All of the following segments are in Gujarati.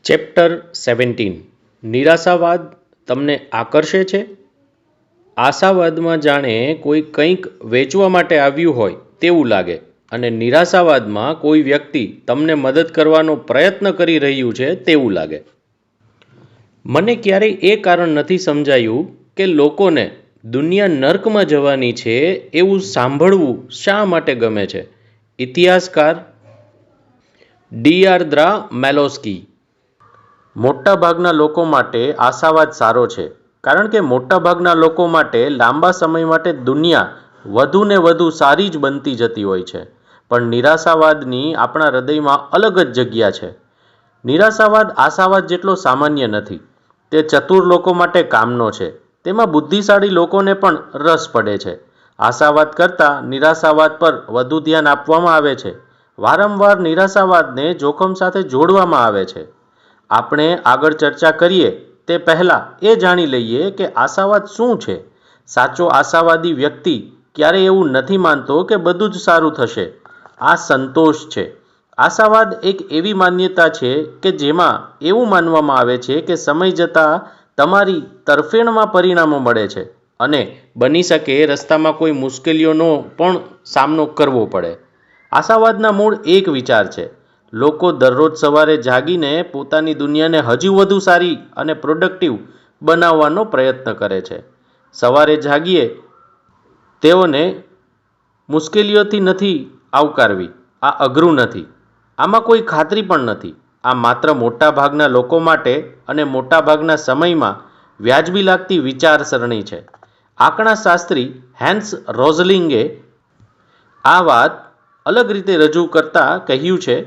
ચેપ્ટર 17 નિરાશાવાદ તમને આકર્ષે છે? આશાવાદમાં જાણે કોઈ કંઈક વેચવા માટે આવ્યું હોય તેવું લાગે અને નિરાશાવાદમાં કોઈ વ્યક્તિ તમને મદદ કરવાનો પ્રયત્ન કરી રહ્યું છે તેવું લાગે. મને ક્યારેય એ કારણ નથી સમજાયું કે લોકોને દુનિયા નર્કમાં જવાની છે એવું સાંભળવું શા માટે ગમે છે. ઇતિહાસકાર ડી.આર. માલોસ્કી. મોટાભાગના લોકો માટે આશાવાદ સારો છે કારણ કે મોટાભાગના લોકો માટે લાંબા સમય માટે દુનિયા વધુ ને વધુ સારી જ બનતી જતી હોય છે. પણ નિરાશાવાદની આપણા હૃદયમાં અલગ જ જગ્યા છે. નિરાશાવાદ આશાવાદ જેટલો સામાન્ય નથી. તે ચતુર લોકો માટે કામનો છે. તેમાં બુદ્ધિશાળી લોકોને પણ રસ પડે છે. આશાવાદ કરતાં નિરાશાવાદ પર વધુ ધ્યાન આપવામાં આવે છે. વારંવાર નિરાશાવાદને જોખમ સાથે જોડવામાં આવે છે. આપણે આગળ ચર્ચા કરીએ તે પહેલાં એ જાણી લઈએ કે આશાવાદ શું છે. સાચો આશાવાદી વ્યક્તિ ક્યારેય એવું નથી માનતો કે બધું જ સારું થશે. આ સંતોષ છે. આશાવાદ એક એવી માન્યતા છે કે જેમાં એવું માનવામાં આવે છે કે સમય જતાં તમારી તરફેણમાં પરિણામો મળે છે અને બની શકે રસ્તામાં કોઈ મુશ્કેલીઓનો પણ સામનો કરવો પડે. આશાવાદના મૂળ એક વિચાર છે. લોકો દરરોજ સવારે જાગીને પોતાની દુનિયાને હજુ વધુ સારી અને પ્રોડક્ટિવ બનાવવાનો પ્રયત્ન કરે છે. સવારે જાગીએ તેઓને મુશ્કેલીઓથી નથી આવકારવી. આ અઘરું નથી. આમાં કોઈ ખાતરી પણ નથી. આ માત્ર મોટાભાગના લોકો માટે અને મોટાભાગના સમયમાં વ્યાજબી લાગતી વિચારસરણી છે. આંકડાશાસ્ત્રી હેન્સ રોઝલિંગે આ વાત અલગ રીતે રજૂ કરતા કહ્યું છે,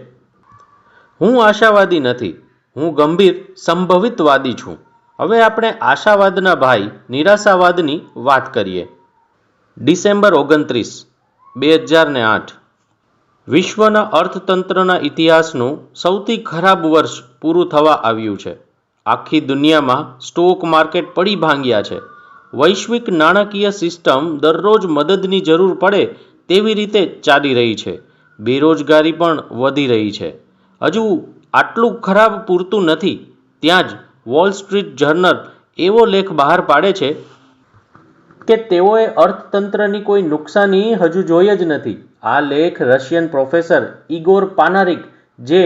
હું આશાવાદી નથી, હું ગંભીર સંભવિતવાદી છું. હવે આપણે આશાવાદના ભાઈ નિરાશાવાદની વાત કરીએ. ડિસેમ્બર 29, 2008 વિશ્વના અર્થતંત્રના ઇતિહાસનું સૌથી ખરાબ વર્ષ પૂરું થવા આવ્યું છે. આખી દુનિયામાં સ્ટોક માર્કેટ પડી ભાંગ્યા છે. વૈશ્વિક નાણાકીય સિસ્ટમ દરરોજ મદદની જરૂર પડે તેવી રીતે ચાલી રહી છે. બેરોજગારી પણ વધી રહી છે. હજુ આટલું ખરાબ પૂરતું નથી ત્યાં જ વોલ સ્ટ્રીટ જર્નલ એવો લેખ બહાર પાડે છે કે તેઓએ અર્થતંત્રની કોઈ નુકસાની હજુ જોઈ જ નથી. આ લેખ રશિયન પ્રોફેસર ઇગોર પાનારિક, જે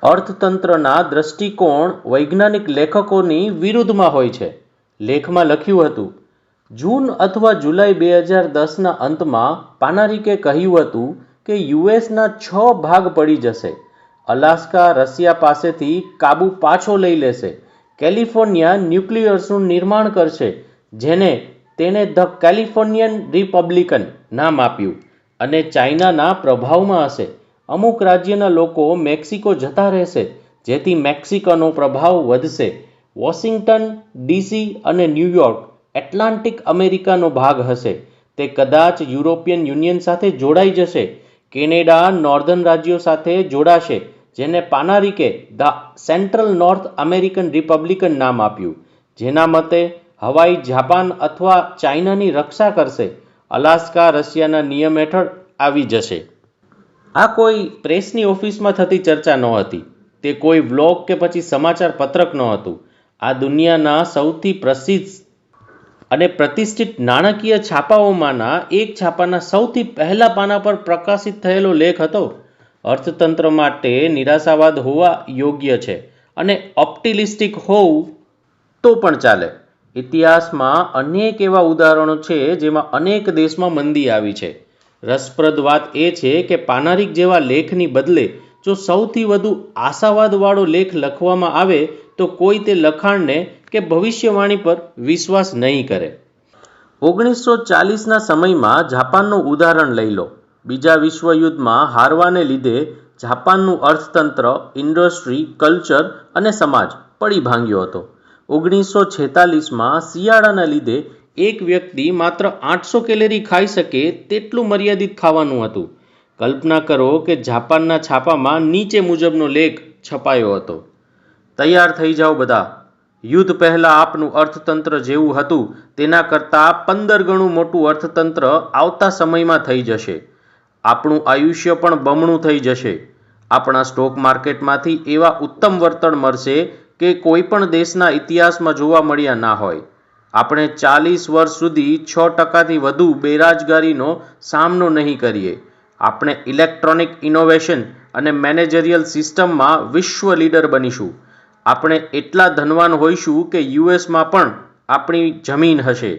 અર્થતંત્રના દ્રષ્ટિકોણ વૈજ્ઞાનિક લેખકોની વિરુદ્ધમાં હોય છે, લેખમાં લખ્યું હતું. જૂન અથવા જુલાઈ 2010ના અંતમાં પાનારિકે કહ્યું હતું કે યુએસના 6 ભાગ પડી જશે. અલાસ્કા રશિયા પાસેથી કાબુ પાછો લઈ લેશે. કેલિફોર્નિયા ન્યુક્લિયર્સનું નિર્માણ કરશે, જેને તેણે ધ કેલિફોર્નિયન રિપબ્લિકન નામ આપ્યું, અને ચાઇનાના પ્રભાવમાં હશે. અમુક રાજ્યના લોકો મેક્સિકો જતા રહેશે, જેથી મેક્સિકોનો પ્રભાવ વધશે. વોશિંગ્ટન ડીસી અને ન્યૂયોર્ક એટલાન્ટિક અમેરિકાનો ભાગ હશે. તે કદાચ યુરોપિયન યુનિયન સાથે જોડાઈ જશે. કેનેડા નોર્ધન રાજ્યો સાથે જોડાશે, જેને પાનારિકે the central north American republican નામ આપ્યું, જેના મતે હવાઈ જાપાન અથવા ચાઇનાની રક્ષા કરશે. અલાસ્કા રશિયાના નિયમ હેઠળ આવી જશે. આ કોઈ પ્રેસની ઓફિસમાં થતી ચર્ચા નહોતી. તે કોઈ બ્લોગ કે પછી સમાચાર પત્રક નહોતું. આ દુનિયાના સૌથી પ્રસિદ્ધ અને પ્રતિષ્ઠિત નાણાકીય છાપાઓમાંના એક છાપાના સૌથી પહેલા પાના પર પ્રકાશિત થયેલો લેખ હતો. અર્થતંત્ર માટે નિરાશાવાદ હોવા યોગ્ય છે અને ઓપ્ટિમિસ્ટિક હોવું તો પણ ચાલે. ઇતિહાસમાં અનેક એવા ઉદાહરણો છે જેમાં અનેક દેશમાં મંદી આવી છે. રસપ્રદ વાત એ છે કે પાનારિક જેવા લેખની બદલે જો સૌથી વધુ આશાવાદવાળો લેખ લખવામાં આવે તો કોઈ તે લખાણને કે ભવિષ્યવાણી પર વિશ્વાસ નહીં કરે. 1940ના સમયમાં જાપાનનું ઉદાહરણ લઈ લો. બીજા વિશ્વયુદ્ધમાં હારવાને લીધે જાપાનનું અર્થતંત્ર, ઇન્ડસ્ટ્રી, કલ્ચર અને સમાજ પડી ભાંગ્યો હતો. 1946માં શિયાળાના લીધે એક વ્યક્તિ માત્ર 800 કેલરી ખાઈ શકે તેટલું મર્યાદિત ખાવાનું હતું. કલ્પના કરો કે જાપાનના છાપામાં નીચે મુજબનો લેખ છપાયો હતો. તૈયાર થઈ જાઓ બધા. યુદ્ધ પહેલાં આપનું અર્થતંત્ર જેવું હતું તેના કરતાં 15 ગણું મોટું અર્થતંત્ર આવતા સમયમાં થઈ જશે. આપણું આયુષ્ય પણ બમણું થઈ જશે. આપણા સ્ટોક માર્કેટમાંથી એવા ઉત્તમ વર્તન મળશે કે કોઈ પણ દેશના ઇતિહાસમાં જોવા મળ્યા ના હોય. આપણે 40 વર્ષ સુધી 6%થી વધુ બેરોજગારીનો સામનો નહીં કરીએ. આપણે ઇલેક્ટ્રોનિક ઇનોવેશન અને મેનેજરિયલ સિસ્ટમમાં વિશ્વ લીડર બનીશું. આપણે એટલા ધનવાન હોઈશું કે યુએસમાં પણ આપણી જમીન હશે.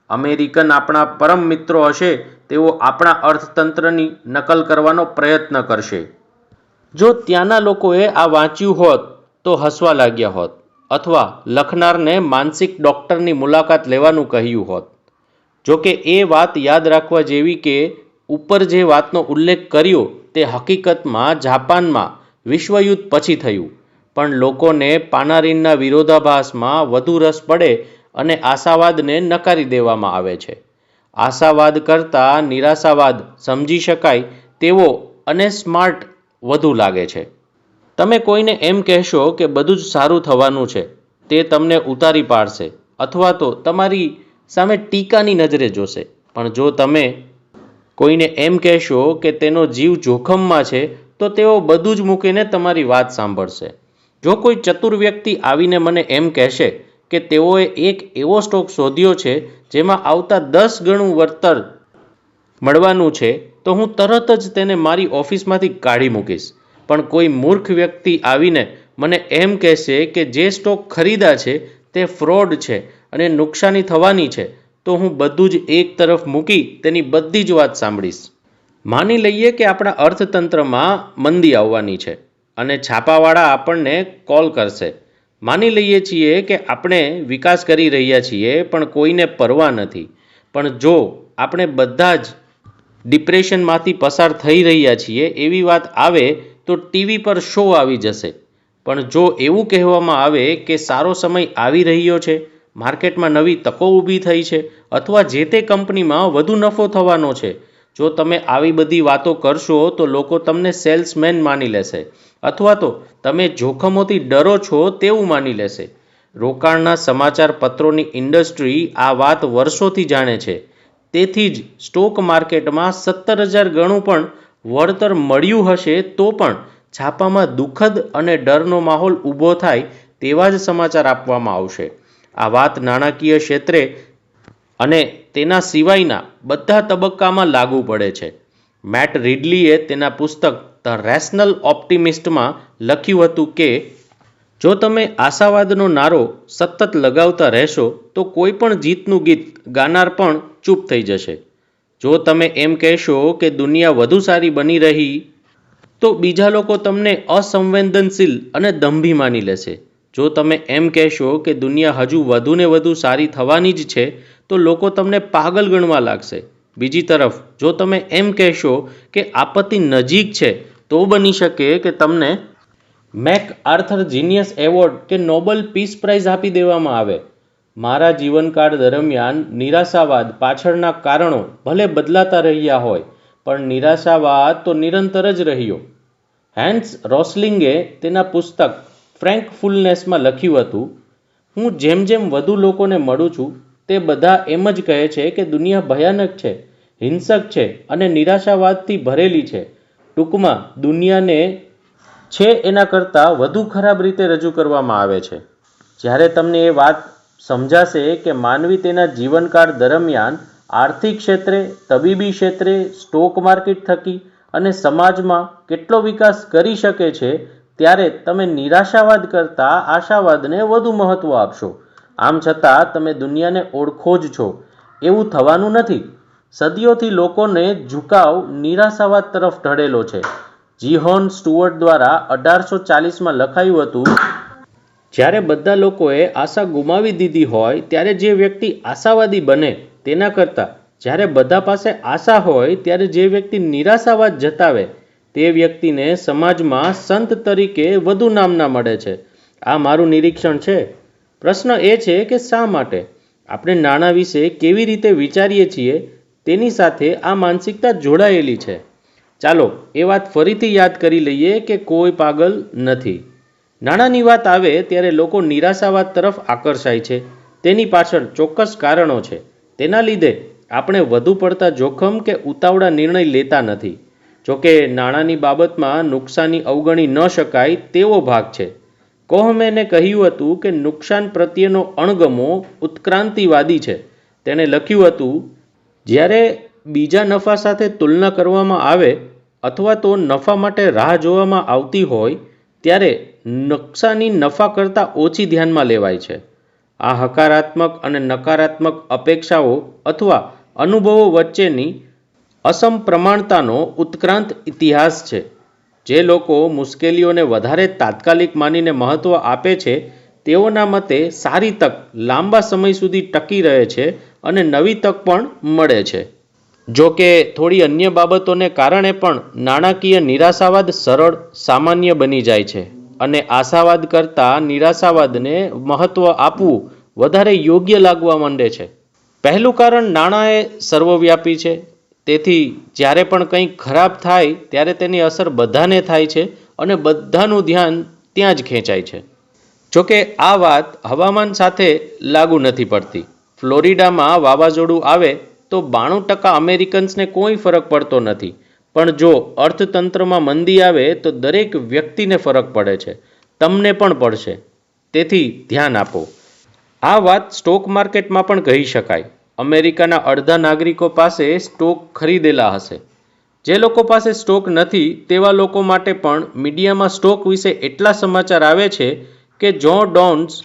અમેરિકન આપણા પરમ મિત્રો હશે, તેઓ આપણા અર્થતંત્રની નકલ કરવાનો પ્રયત્ન કરશે. જો ત્યાંના લોકોએ આ વાંચ્યું હોત તો હસવા લાગ્યા હોત, અથવા લખનારને માનસિક ડૉક્ટરની મુલાકાત લેવાનું કહ્યું હોત. જો કે એ વાત યાદ રાખવા જેવી કે ઉપર જે વાતનો ઉલ્લેખ કર્યો તે હકીકતમાં જાપાનમાં વિશ્વયુદ્ધ પછી થયું, પણ લોકોને પાનારીનના વિરોધાભાસમાં વધુ રસ પડે અને આશાવાદને નકારી દેવામાં આવે છે. આશાવાદ કરતાં નિરાશાવાદ સમજી શકાય તેવો અને સ્માર્ટ વધુ લાગે છે. તમે કોઈને એમ કહેશો કે બધું જ સારું થવાનું છે, તે તમને ઉતારી પાડશે અથવા તો તમારી સામે ટીકાની નજરે જોશે. પણ જો તમે કોઈને એમ કહેશો કે તેનો જીવ જોખમમાં છે, તો તેઓ બધું જ મૂકીને તમારી વાત સાંભળશે. જો કોઈ ચતુર વ્યક્તિ આવીને મને એમ કહેશે કે તેઓએ એક એવો સ્ટોક શોધ્યો છે જેમાં આવતા 10 ગણું વળતર મળવાનું છે, તો હું તરત જ તેને મારી ઓફિસમાંથી કાઢી મૂકીશ. પણ કોઈ મૂર્ખ વ્યક્તિ આવીને મને એમ કહેશે કે જે સ્ટોક ખરીદા છે તે ફ્રોડ છે અને નુકસાની થવાની છે, તો હું બધું જ એક તરફ મૂકી તેની બધી જ વાત સાંભળીશ. માની લઈએ કે આપણા અર્થતંત્રમાં મંદી આવવાની છે અને છાપાવાળા આપણને કોલ કરશે. માની લઈએ છીએ કે આપણે વિકાસ કરી રહ્યા છીએ પણ કોઈને પરવા નથી. પણ જો આપણે બધા જ ડિપ્રેશનમાંથી પસાર થઈ રહ્યા છીએ એવી વાત આવે તો ટીવી પર શો આવી જશે. પણ જો એવું કહેવામાં આવે કે સારો સમય આવી રહ્યો છે, માર્કેટમાં નવી તકો ઊભી થઈ છે અથવા જે તે કંપનીમાં વધુ નફો થવાનો છે, જો તમે આવી બધી વાતો કરશો તો લોકો તમને સેલ્સમેન માની લેશે અથવા તો તમે જોખમોથી ડરો છો તેવું માની લેશે. રોકાણના સમાચાર પત્રોની ઇન્ડસ્ટ્રી આ વાત વર્ષોથી જાણે છે. તેથી જ સ્ટોક માર્કેટમાં 17,000 ગણું પણ વળતર મળ્યું હશે તો પણ છાપામાં દુઃખદ અને ડરનો માહોલ ઊભો થાય તેવા જ સમાચાર આપવામાં આવશે. આ વાત નાણાકીય ક્ષેત્રે અને તેના સિવાયના બધા તબક્કામાં લાગુ પડે છે. મેટ રિડલીએ તેના પુસ્તક ધ રેશનલ ઓપ્ટિમિસ્ટમાં લખ્યું હતું કે જો તમે આશાવાદનો નારો સતત લગાવતા રહેશો તો કોઈ પણ જીતનું ગીત ગાનાર પણ ચૂપ થઈ જશે. જો તમે એમ કહેશો કે દુનિયા વધુ સારી બની રહી તો બીજા લોકો તમને અસંવેદનશીલ અને દંભી માની લેશે. જો તમે એમ કહેશો કે દુનિયા હજુ વધુ ને વધુ સારી થવાની જ છે તો લોકો તમને પાગલ ગણવા લાગશે. બીજી તરફ જો તમે એમ કહેશો કે આપત્તિ નજીક છે તો બની શકે કે તમને મેક આર્થર જીનિયસ એવોર્ડ કે નોબેલ પીસ પ્રાઇઝ આપી દેવામાં આવે. મારા જીવનકાળ દરમિયાન નિરાશાવાદ પાછળના કારણો ભલે બદલાતા રહ્યા હોય, પણ નિરાશાવાદ તો નિરંતર જ રહ્યો. હેન્સ રોસલિંગે તેના પુસ્તક ફ્રેન્કફુલનેસમાં લખ્યું હતું, હું જેમ જેમ વધુ લોકોને મળું છું તે બધા એમ જ કહે છે કે દુનિયા ભયાનક છે, હિંસક છે અને નિરાશાવાદથી ભરેલી છે. ટૂંકમાં દુનિયાને છે એના કરતાં વધુ ખરાબ રીતે રજૂ કરવામાં આવે છે. જ્યારે તમને એ વાત સમજાશે કે માનવી તેના જીવનકાળ દરમિયાન આર્થિક ક્ષેત્રે, તબીબી ક્ષેત્રે, સ્ટોક માર્કેટ થકી અને સમાજમાં કેટલો વિકાસ કરી શકે છે, ત્યારે તમે નિરાશાવાદ કરતાં આશાવાદને વધુ મહત્ત્વ આપશો. આમ છતાં તમે દુનિયાને ઓળખો જ છો એવું થવાનું નથી. સદીઓથી લોકોને ઝુકાવ નિરાશાવાદ તરફ ઢળેલો છે. જીહોન સ્ટુઅર્ટ દ્વારા 1840માં લખાયું હતું, જ્યારે બધા લોકોએ આશા ગુમાવી દીધી હોય ત્યારે જે વ્યક્તિ આશાવાદી બને તેના કરતાં જ્યારે બધા પાસે આશા હોય ત્યારે જે વ્યક્તિ નિરાશાવાદ જતાવે તે વ્યક્તિને સમાજમાં સંત તરીકે વધુ નામના મળે છે. આ મારું નિરીક્ષણ છે. પ્રશ્ન એ છે કે શા માટે આપણે નાણાં વિશે કેવી રીતે વિચારીએ છીએ તેની સાથે આ માનસિકતા જોડાયેલી છે. ચાલો એ વાત ફરીથી યાદ કરી લઈએ કે કોઈ પાગલ નથી. નાણાંની વાત આવે ત્યારે લોકો નિરાશાવાદ તરફ આકર્ષાય છે. તેની પાછળ ચોક્કસ કારણો છે. તેના લીધે આપણે વધુ પડતા જોખમ કે ઉતાવળા નિર્ણય લેતા નથી. જોકે નાણાંની બાબતમાં નુકસાની અવગણી ન શકાય તેવો ભાગ છે. કોહમેને કહ્યું હતું કે નુકસાન પ્રત્યેનો અણગમો ઉત્ક્રાંતિવાદી છે. તેણે લખ્યું હતું, જ્યારે બીજા નફા સાથે તુલના કરવામાં આવે અથવા તો નફા માટે રાહ જોવામાં આવતી હોય ત્યારે નુકસાની નફા કરતાં ઓછી ધ્યાનમાં લેવાય છે. આ હકારાત્મક અને નકારાત્મક અપેક્ષાઓ અથવા અનુભવો વચ્ચેની અસમપ્રમાણતાનો ઉત્ક્રાંત ઇતિહાસ છે. જે લોકો મુશ્કેલીઓને વધારે તાત્કાલિક માનીને મહત્ત્વ આપે છે તેઓના મતે સારી તક લાંબા સમય સુધી ટકી રહે છે અને નવી તક પણ મળે છે. જો કે થોડી અન્ય બાબતોને કારણે પણ નાણાકીય નિરાશાવાદ સરળ સામાન્ય બની જાય છે અને આશાવાદ કરતાં નિરાશાવાદને મહત્ત્વ આપવું વધારે યોગ્ય લાગવા માંડે છે. પહેલું કારણ નાણાં એ સર્વવ્યાપી છે. તેથી જ્યારે પણ કંઈક ખરાબ થાય ત્યારે તેની અસર બધાને થાય છે અને બધાનું ધ્યાન ત્યાં જ ખેંચાય છે. જોકે આ વાત હવામાન સાથે લાગુ નથી પડતી. ફ્લોરિડામાં વાવાઝોડું આવે તો 92% અમેરિકન્સને કોઈ ફરક પડતો નથી, પણ જો અર્થતંત્રમાં મંદી આવે તો દરેક વ્યક્તિને ફરક પડે છે. તમને પણ પડશે. તેથી ધ્યાન આપો. આ વાત સ્ટોક માર્કેટમાં પણ કહી શકાય. અમેરિકાના અડધા નાગરિકો પાસે સ્ટોક ખરીદેલા હશે. જે લોકો પાસે સ્ટોક નથી તેવા લોકો માટે પણ મીડિયામાં સ્ટોક વિશે એટલા સમાચાર આવે છે કે જો ડોન્સ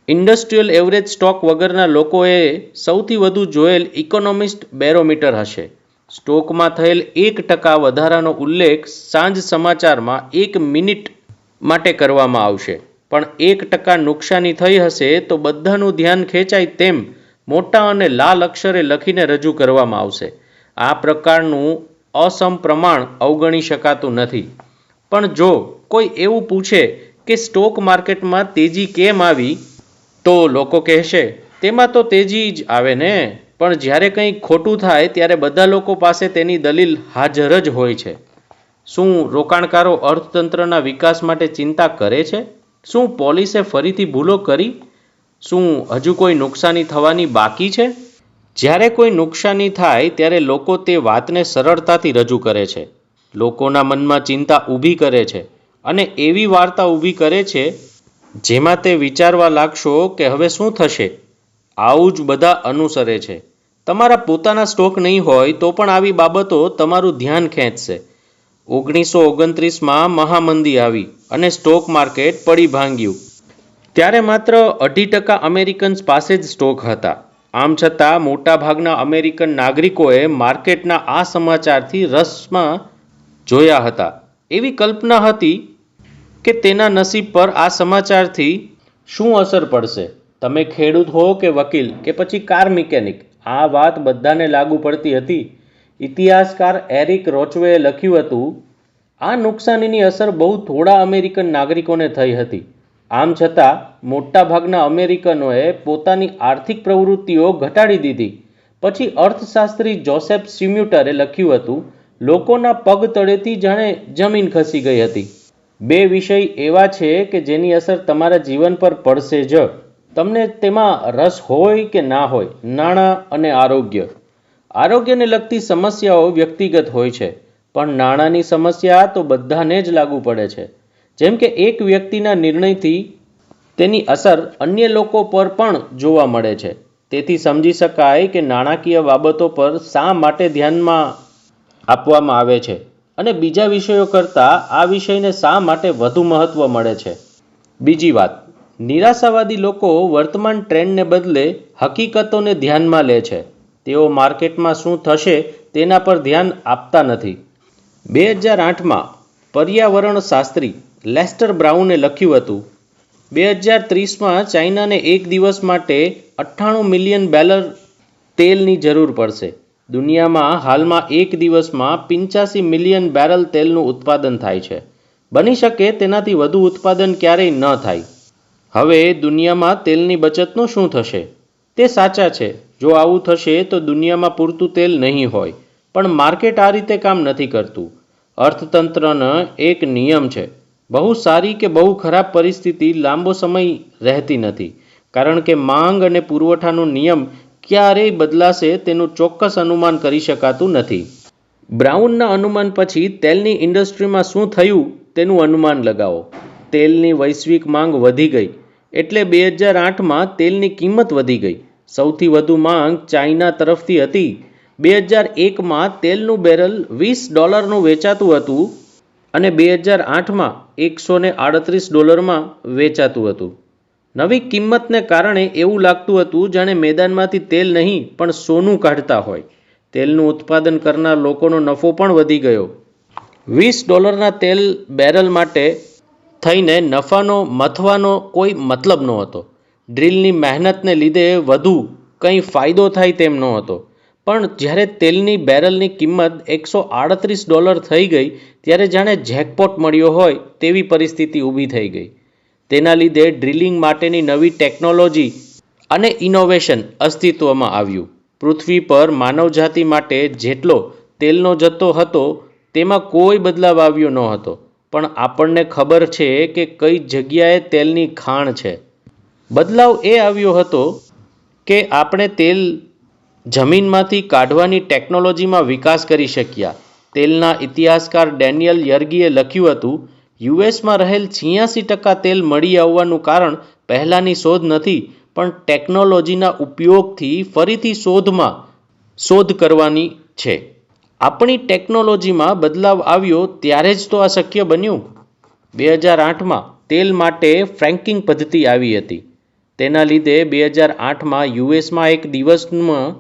ઇન્ડસ્ટ્રીયલ એવરેજ સ્ટોક વગરના લોકોએ સૌથી વધુ જોયેલ ઇકોનોમિસ્ટ બેરોમીટર હશે. સ્ટોકમાં થયેલ 1% વધારાનો ઉલ્લેખ સાંજ સમાચારમાં 1 મિનિટ માટે કરવામાં આવશે, પણ 1% નુકસાની થઈ હશે તો બધાનું ધ્યાન ખેંચાય તેમ મોટા અને લાલ અક્ષરે લખીને રજૂ કરવામાં આવશે. આ પ્રકારનું અસમપ્રમાણ અવગણી શકાતું નથી. પણ જો કોઈ એવું પૂછે કે સ્ટોક માર્કેટમાં તેજી કેમ આવી, તો લોકો કહેશે તેમાં તો તેજી જ આવે ને. પણ જ્યારે કંઈ ખોટું થાય ત્યારે બધા લોકો પાસે તેની દલીલ હાજર જ હોય છે. શું રોકાણકારો અર્થતંત્રના વિકાસ માટે ચિંતા કરે છે? શું પોલીસે ફરીથી ભૂલો કરી? શું હજુ કોઈ નુકસાની થવાની બાકી છે? જ્યારે કોઈ નુકસાની થાય ત્યારે લોકો તે વાતને સરળતાથી રજૂ કરે છે. લોકોના મનમાં ચિંતા ઊભી કરે છે અને એવી વાર્તા ઊભી કરે છે જેમાં તે વિચારવા લાગશો કે હવે શું થશે. આવું જ બધા અનુસરે છે. તમારા પોતાના સ્ટોક નહીં હોય તો પણ આવી બાબતો તમારું ધ્યાન ખેંચશે. 1929માં મહામંદી આવી અને સ્ટોક માર્કેટ પડી ભાંગ્યું. ત્યારે માત્ર 2% અમેરિકન્સ પાસે જ સ્ટોક હતા. આમ છતાં મોટાભાગના અમેરિકન નાગરિકોએ માર્કેટના આ સમાચારથી રસમાં જોયા હતા. એવી કલ્પના હતી કે તેના નસીબ પર આ સમાચારથી શું અસર પડશે. તમે ખેડૂત હો કે વકીલ કે પછી કાર મિકેનિક, આ વાત બધાને લાગુ પડતી હતી. ઇતિહાસકાર એરિક રોચવેએ લખ્યું હતું, આ નુકસાનીની અસર બહુ થોડા અમેરિકન નાગરિકોને થઈ હતી. આમ છતાં મોટાભાગના અમેરિકનોએ પોતાની આર્થિક પ્રવૃત્તિઓ ઘટાડી દીધી. પછી અર્થશાસ્ત્રી જોસેફ સ્ટીમ્યુટરે લખ્યું હતું, લોકોના પગ તળેથી જાણે જમીન ખસી ગઈ હતી. 2 વિષય એવા છે કે જેની અસર તમારા જીવન પર પડશે જ. તમને તેમાં રસ હોય કે ના હોય. નાણાં અને આરોગ્ય. આરોગ્યને લગતી સમસ્યાઓ વ્યક્તિગત હોય છે, પણ નાણાંની સમસ્યા તો બધાને જ લાગુ પડે છે. જેમ કે એક વ્યક્તિના નિર્ણયથી તેની અસર અન્ય લોકો પર પણ જોવા મળે છે. તેથી સમજી શકાય કે નાણાકીય બાબતો પર શા માટે ધ્યાનમાં આપવામાં આવે છે અને બીજા વિષયો કરતાં આ વિષયને શા માટે વધુ મહત્ત્વ મળે છે. બીજી વાત, નિરાશાવાદી લોકો વર્તમાન ટ્રેન્ડને બદલે હકીકતોને ધ્યાનમાં લે છે. તેઓ માર્કેટમાં શું થશે તેના પર ધ્યાન આપતા નથી. 2008માં પર્યાવરણ શાસ્ત્રી લેસ્ટર બ્રાઉને લખ્યું હતું, 2030માં ચાઇનાને એક દિવસ માટે 98 મિલિયન બેરલ તેલની જરૂર પડશે. દુનિયામાં હાલમાં એક દિવસમાં 85 મિલિયન બેરલ તેલનું ઉત્પાદન થાય છે. બની શકે તેનાથી વધુ ઉત્પાદન ક્યારેય ન થાય. હવે દુનિયામાં તેલની બચતનું શું થશે? તે સાચા છે. જો આવું થશે તો દુનિયામાં પૂરતું તેલ નહીં હોય. પણ માર્કેટ આ રીતે કામ નથી કરતું. અર્થતંત્રનો એક નિયમ છે, બહુ સારી કે બહુ ખરાબ પરિસ્થિતિ લાંબો સમય રહેતી નથી, કારણ કે માંગ અને પુરવઠાનો નિયમ ક્યારેય બદલાશે તેનું ચોક્કસ અનુમાન કરી શકાતું નથી. બ્રાઉનના અનુમાન પછી તેલની ઇન્ડસ્ટ્રીમાં શું થયું તેનું અનુમાન લગાવો. તેલની વૈશ્વિક માંગ વધી ગઈ એટલે 2008માં તેલની કિંમત વધી ગઈ. સૌથી વધુ માંગ ચાઇના તરફથી હતી. 2001માં તેલનું બેરલ $20નું વેચાતું હતું અને 2008માં $138 વેચાતું હતું. નવી કિંમતને કારણે એવું લાગતું હતું જાણે મેદાનમાંથી તેલ નહીં પણ સોનું કાઢતા હોય. તેલનું ઉત્પાદન કરનાર લોકોનો નફો પણ વધી ગયો. $20ના તેલ બેરલ માટે થઈને નફાનો મથવાનો કોઈ મતલબ નહોતો. ડ્રીલની મહેનતને લીધે વધુ કંઈ ફાયદો થાય તેમ નહોતો. પણ જ્યારે તેલની બેરલની કિંમત $138 થઈ ગઈ ત્યારે જાણે જેકપોટ મળ્યો હોય તેવી પરિસ્થિતિ ઊભી થઈ ગઈ. તેના લીધે ડ્રિલિંગ માટેની નવી ટેકનોલોજી અને ઇનોવેશન અસ્તિત્વમાં આવ્યું. પૃથ્વી પર માનવજાતિ માટે જેટલો તેલનો જથ્થો હતો તેમાં કોઈ બદલાવ આવ્યો ન હતો. પણ આપણને ખબર છે કે કઈ જગ્યાએ તેલની ખાણ છે. બદલાવ એ આવ્યો હતો કે આપણે તેલ જમીનમાંથી કાઢવાની ટેકનોલોજીમાં વિકાસ કરી શક્યા. તેલના ઇતિહાસકાર ડેનિયલ યર્ગીએ લખ્યું હતું, યુએસમાં રહેલ 86% તેલ મળી આવવાનું કારણ પહેલાંની શોધ નથી પણ ટેકનોલોજીના ઉપયોગથી ફરીથી શોધ કરવાની છે. આપણી ટેકનોલોજીમાં બદલાવ આવ્યો ત્યારે જ તો આ શક્ય બન્યું. 2008માં તેલ માટે ફ્રેન્કિંગ પદ્ધતિ આવી હતી. તેના લીધે 2008માં યુએસમાં એક દિવસમાં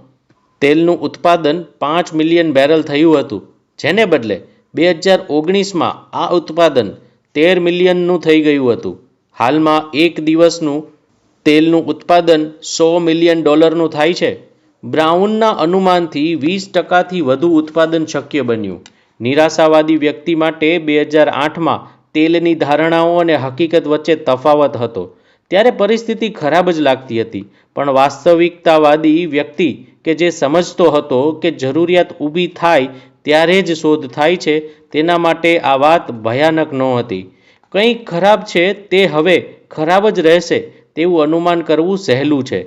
તેલનું ઉત્પાદન 5 મિલિયન બેરલ થયું હતું. જેને બદલે 2019માં આ ઉત્પાદન 13 મિલિયનનું થઈ ગયું હતું. હાલમાં એક દિવસનું તેલનું ઉત્પાદન $100 મિલિયન થાય છે. બ્રાઉનના અનુમાનથી 20%થી વધુ ઉત્પાદન શક્ય બન્યું. નિરાશાવાદી વ્યક્તિ માટે 2008માં તેલની ધારણાઓ અને હકીકત વચ્ચે તફાવત હતો. ત્યારે પરિસ્થિતિ ખરાબ જ લાગતી હતી. પણ વાસ્તવિકતાવાદી વ્યક્તિ કે જે સમજતો હતો કે જરૂરિયાત ઊભી થાય ત્યારે જ શોધ થાય છે, તેના માટે આ વાત ભયાનક નહોતી. કંઈ ખરાબ છે તે હવે ખરાબ જ રહેશે તેવું અનુમાન કરવું સહેલું છે.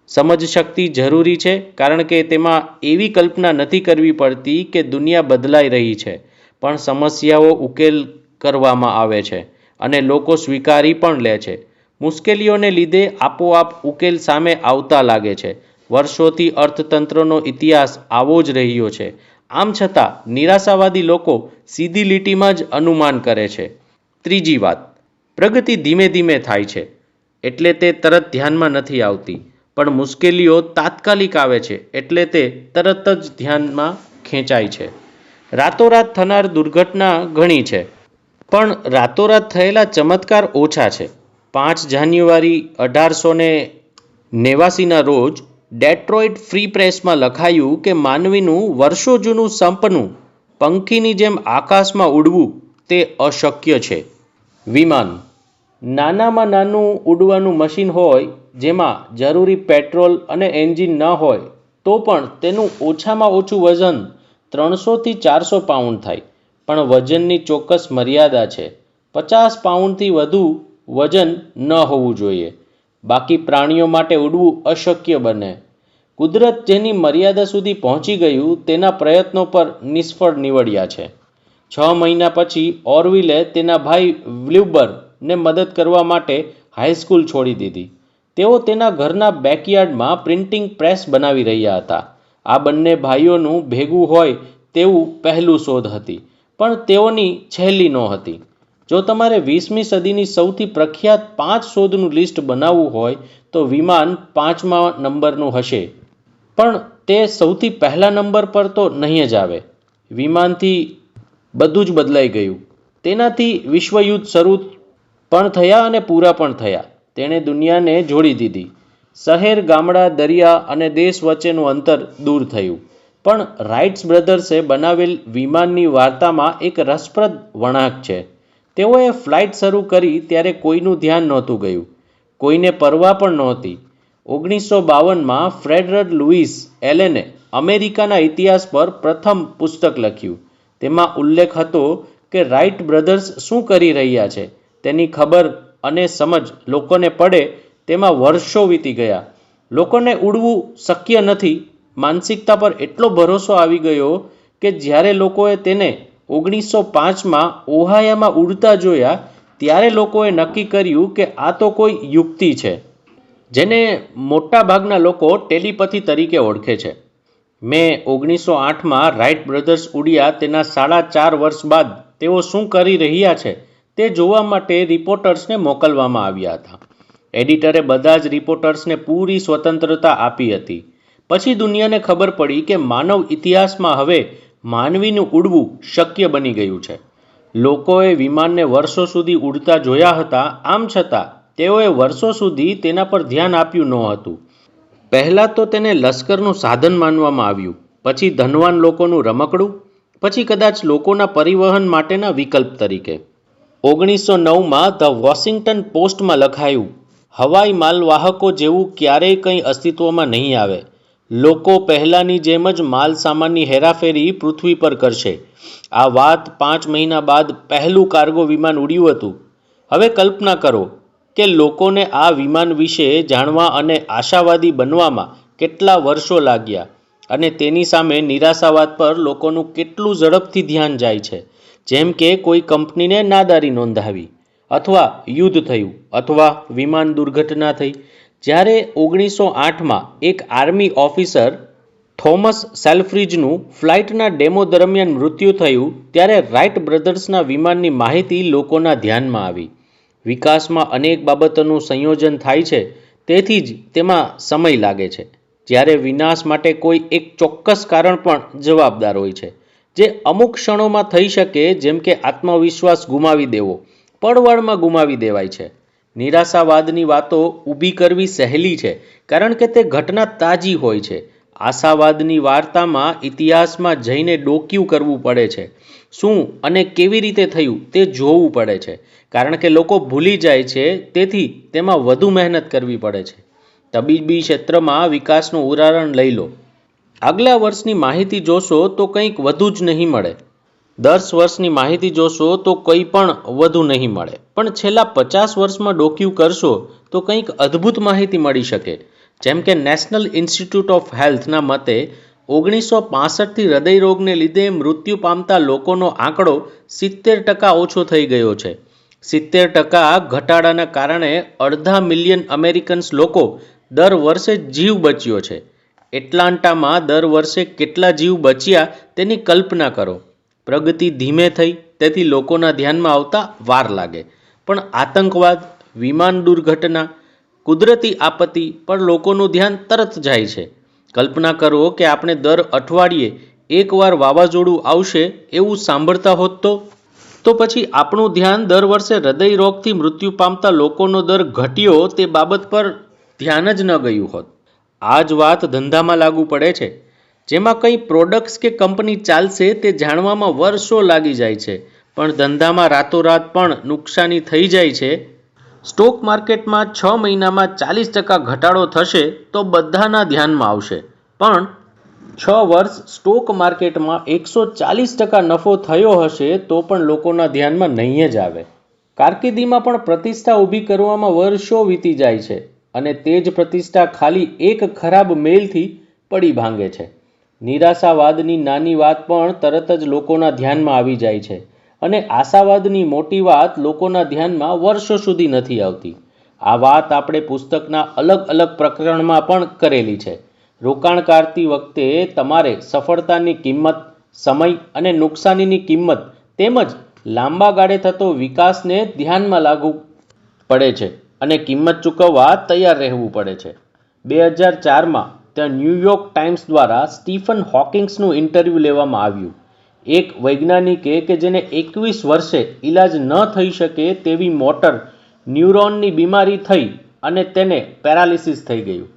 સમજશક્તિ જરૂરી છે કારણ કે તેમાં એવી કલ્પના નથી કરવી પડતી કે દુનિયા બદલાઈ રહી છે, પણ સમસ્યાઓ ઉકેલ કરવામાં આવે છે અને લોકો સ્વીકારી પણ લે છે. મુશ્કેલીઓને લીધે આપોઆપ ઉકેલ સામે આવતા લાગે છે. વર્ષોથી અર્થતંત્રનો ઇતિહાસ આવો જ રહ્યો છે. આમ છતાં નિરાશાવાદી લોકો સીધી લીટીમાં જ અનુમાન કરે છે. ત્રીજી વાત, પ્રગતિ ધીમે ધીમે થાય છે એટલે તે તરત ધ્યાનમાં નથી આવતી, પણ મુશ્કેલીઓ તાત્કાલિક આવે છે એટલે તે તરત જ ધ્યાનમાં ખેંચાય છે. રાતોરાત થનાર દુર્ઘટના ઘણી છે પણ રાતોરાત થયેલા ચમત્કાર ઓછા છે. 5 જાન્યુઆરી 1889ના રોજ ડેટ્રોઇટ ફ્રી પ્રેસમાં લખાયું કે માનવીનું વર્ષો જૂનું સપનું પંખીની જેમ આકાશમાં ઉડવું તે અશક્ય છે. વિમાન નાનામાં નાનું ઉડવાનું મશીન હોય જેમાં જરૂરી પેટ્રોલ અને એન્જિન ન હોય તો પણ તેનું ઓછામાં ઓછું વજન 300થી 400 પાઉન્ડ થાય. પણ વજનની ચોક્કસ મર્યાદા છે. 50 પાઉન્ડથી વધુ વજન ન હોવું જોઈએ. બાકી પ્રાણીઓ માટે ઉડવું અશક્ય બને. કુદરત જેની મર્યાદા સુધી પહોંચી ગયું તેના પ્રયત્નો પર નિષ્ફળ નીવડ્યા છે. 6 મહિના પછી ઓરવિલે તેના ભાઈ વ્લ્યુબરને મદદ કરવા માટે હાઈસ્કૂલ છોડી દીધી. તેઓ તેના ઘરના બેકયાર્ડમાં પ્રિન્ટિંગ પ્રેસ બનાવી રહ્યા હતા. આ બંને ભાઈઓનું ભેગું હોય તેવું પહેલું શોધ હતી, પણ તેઓની છેલ્લી નહોતી. જો તમારે 20મી સદીની સૌથી પ્રખ્યાત 5 શોધનું લિસ્ટ બનાવવું હોય તો વિમાન 5મા નંબરનું હશે. પણ તે સૌથી પહેલા નંબર પર તો નહીં જ આવે. વિમાનથી બધું જ બદલાઈ ગયું. તેનાથી વિશ્વયુદ્ધ શરૂ પણ થયા અને પૂરા પણ થયા. તેણે દુનિયાને જોડી દીધી. શહેર, ગામડા, દરિયા અને દેશ વચ્ચેનું અંતર દૂર થયું. પણ રાઇટ્સ બ્રધર્સે બનાવેલ વિમાનની વાર્તામાં એક રસપ્રદ વળાંક છે. તેઓએ ફ્લાઇટ શરૂ કરી ત્યારે કોઈનું ધ્યાન નહોતું ગયું. કોઈને પરવા પણ નહોતી. 1952માં ફ્રેડરિક લુઈસ એલેને અમેરિકાના ઇતિહાસ પર પ્રથમ પુસ્તક લખ્યું. તેમાં ઉલ્લેખ હતો કે રાઇટ બ્રધર્સ શું કરી રહ્યા છે તેની ખબર અને સમજ લોકોને પડે તેમાં વર્ષો વીતી ગયા. લોકોને ઉડવું શક્ય નથી માનસિકતા પર એટલો ભરોસો આવી ગયો કે જ્યારે લોકોએ તેને 1905માં ઓહાયામાં ઉડતા જોયા ત્યારે લોકોએ નક્કી કર્યું કે આ તો કોઈ યુક્તિ છે, જેને મોટાભાગના લોકો ટેલિપથી તરીકે ઓળખે છે. મે 1908માં રાઇટ બ્રધર્સ ઉડ્યા તેના 4.5 વર્ષ બાદ તેઓ શું કરી રહ્યા છે તે જોવા માટે રિપોર્ટર્સને મોકલવામાં આવ્યા હતા. એડિટરે બધા જ રિપોર્ટર્સને પૂરી સ્વતંત્રતા આપી હતી. પછી દુનિયાને ખબર પડી કે માનવ ઇતિહાસમાં હવે માનવીનું ઉડવું શક્ય બની ગયું છે. લોકોએ વિમાનને વર્ષો સુધી ઉડતા જોયા હતા, આમ છતાં તેઓએ વર્ષો સુધી તેના પર ધ્યાન આપ્યું નહોતું. પહેલાં તો તેને લશ્કરનું સાધન માનવામાં આવ્યું, પછી ધનવાન લોકોનું રમકડું, પછી કદાચ લોકોના પરિવહન માટેના વિકલ્પ તરીકે. 1909માં ધ વોશિંગ્ટન પોસ્ટમાં લખાયું, હવાઈ માલવાહકો જેવું ક્યારેય કંઈ અસ્તિત્વમાં નહીં આવે. લોકો પહેલાંની જેમ જ માલ સામાનની હેરાફેરી પૃથ્વી પર કરશે. આ વાત 5 મહિના બાદ પહેલું કાર્ગો વિમાન ઉડ્યું હતું. હવે કલ્પના કરો કે લોકોને આ વિમાન વિશે જાણવા અને આશાવાદી બનવામાં કેટલા વર્ષો લાગ્યા, અને તેની સામે નિરાશાવાદ પર લોકોનું કેટલું ઝડપથી ધ્યાન જાય છે. જેમ કે કોઈ કંપનીને નાદારી નોંધાવી, અથવા યુદ્ધ થયું, અથવા વિમાન દુર્ઘટના થઈ. જ્યારે 1908માં એક આર્મી ઓફિસર થોમસ સેલ્ફ્રિજનું ફ્લાઇટના ડેમો દરમિયાન મૃત્યુ થયું ત્યારે રાઇટ બ્રધર્સના વિમાનની માહિતી લોકોના ધ્યાનમાં આવી. વિકાસમાં અનેક બાબતોનું સંયોજન થાય છે, તેથી જ તેમાં સમય લાગે છે. જ્યારે વિનાશ માટે કોઈ એક ચોક્કસ કારણ પણ જવાબદાર હોય છે, જે અમુક ક્ષણોમાં થઈ શકે, જેમ કે આત્મવિશ્વાસ ગુમાવી દેવો પળવારમાં ગુમાવી દેવાય છે. નિરાશાવાદની વાતો ઊભી કરવી સહેલી છે, કારણ કે તે ઘટના તાજી હોય છે. આશાવાદની વાર્તામાં ઇતિહાસમાં જઈને ડોકિયું કરવું પડે છે. શું અને કેવી રીતે થયું તે જોવું પડે છે, કારણ કે લોકો ભૂલી જાય છે, તેથી તેમાં વધુ મહેનત કરવી પડે છે. તબીબી ક્ષેત્રમાં વિકાસનું ઉદાહરણ લઈ લો. આગલા વર્ષની માહિતી જોશો તો કંઈક વધુ જ નહીં મળે. 10 વર્ષની માહિતી જોશો તો કંઈ પણ વધુ નહીં મળે. પણ છેલ્લા 50 વર્ષમાં ડોકિયું કરશો તો કંઈક અદ્ભુત માહિતી મળી શકે. જેમ કે નેશનલ ઇન્સ્ટિટ્યૂટ ઓફ હેલ્થના મતે 1965થી હૃદયરોગને લીધે મૃત્યુ પામતા લોકોનો આંકડો 70% ઓછો થઈ ગયો છે. 70% ઘટાડાના કારણે 250,000 અમેરિકન્સ લોકો દર વર્ષે જીવ બચ્યો છે. એટલાન્ટામાં દર વર્ષે કેટલા જીવ બચ્યા તેની કલ્પના કરો. પ્રગતિ ધીમે થઈ, તેથી લોકોના ધ્યાનમાં આવતા વાર લાગે. પણ આતંકવાદ, વિમાન દુર્ઘટના, કુદરતી આપત્તિ પર લોકોનું ધ્યાન તરત જાય છે. કલ્પના કરો કે આપણે દર અઠવાડિયે એકવાર વાવાઝોડું આવશે એવું સાંભળતા હોત તો પછી આપણું ધ્યાન દર વર્ષે હૃદયરોગથી મૃત્યુ પામતા લોકોનો દર ઘટ્યો તે બાબત પર ધ્યાન જ ન ગયું હોત. આ જ વાત ધંધામાં લાગુ પડે છે. જેમાં કઈ પ્રોડક્ટ્સ કે કંપની ચાલશે તે જાણવામાં વર્ષો લાગી જાય છે, પણ ધંધામાં રાતોરાત પણ નુકસાની થઈ જાય છે. સ્ટોક માર્કેટમાં 6 મહિનામાં 40% ઘટાડો થશે તો બધાના ધ્યાનમાં આવશે, પણ 6 વર્ષ સ્ટોક માર્કેટમાં 140% નફો થયો હશે તો પણ લોકોના ધ્યાનમાં નહીં જ આવે. કારકિર્દીમાં પણ પ્રતિષ્ઠા ઊભી કરવામાં વર્ષો વીતી જાય છે, અને તે જ પ્રતિષ્ઠા ખાલી એક ખરાબ મેલથી પડી ભાંગે છે. નિરાશાવાદની નાની વાત પણ તરત જ લોકોના ધ્યાનમાં આવી જાય છે, અને આશાવાદની મોટી વાત લોકોના ધ્યાનમાં વર્ષો સુધી નથી આવતી. આ વાત આપણે પુસ્તકના અલગ અલગ પ્રકરણમાં પણ કરેલી છે. રોકાણ કરતી વખતે તમારે સફળતાની કિંમત, સમય અને નુકસાનીની કિંમત તેમજ લાંબા ગાળે થતો વિકાસને ધ્યાનમાં લાગવું પડે છે, અને કિંમત ચૂકવવા તૈયાર રહેવું પડે છે. 2004માં ધ ન્યૂયોર્ક ટાઈમ્સ દ્વારા સ્ટીફન હોકિંગ્સનું ઇન્ટરવ્યૂ લેવામાં આવ્યું. એક વૈજ્ઞાનિકે કે જેને 21 વર્ષે ઇલાજ ન થઈ શકે તેવી મોટર ન્યુરોનની બીમારી થઈ અને તેને પેરાલિસિસ થઈ ગયું.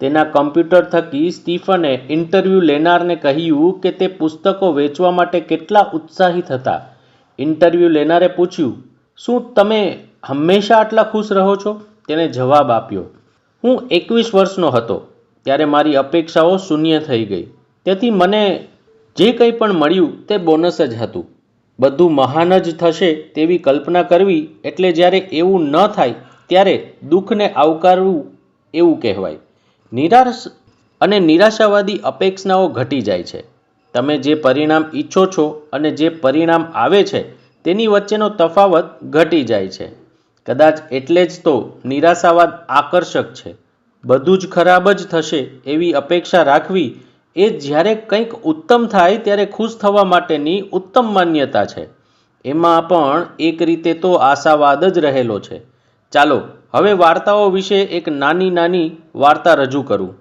તેના કમ્પ્યુટર થકી સ્ટીફને ઇન્ટરવ્યૂ લેનારને કહ્યું કે તે પુસ્તકો વેચવા માટે કેટલા ઉત્સાહિત હતા. ઇન્ટરવ્યૂ લેનારે પૂછ્યું, શું તમે હંમેશા આટલા ખુશ રહો છો? તેને જવાબ આપ્યો, હું 21 વર્ષનો હતો ત્યારે મારી અપેક્ષાઓ શૂન્ય થઈ ગઈ, તેથી મને જે કંઈ પણ મળ્યું તે બોનસ જ હતું. બધું મહાન જ થશે તેવી કલ્પના કરવી એટલે જ્યારે એવું ન થાય ત્યારે દુઃખને આવકારવું એવું કહેવાય. નિરાશાવાદી અપેક્ષાઓ ઘટી જાય છે. તમે જે પરિણામ ઈચ્છો છો અને જે પરિણામ આવે છે તેની વચ્ચેનો તફાવત ઘટી જાય છે. કદાચ એટલે જ તો નિરાશાવાદ આકર્ષક છે. બધું જ ખરાબ જ થશે એવી અપેક્ષા રાખવી એ જ્યારે કંઈક ઉત્તમ થાય ત્યારે ખુશ થવા માટેની ઉત્તમ માન્યતા છે. એમાં પણ એક રીતે તો આશાવાદ જ રહેલો છે. ચાલો હવે વાર્તાઓ વિશે એક નાની નાની વાર્તા રજૂ કરું.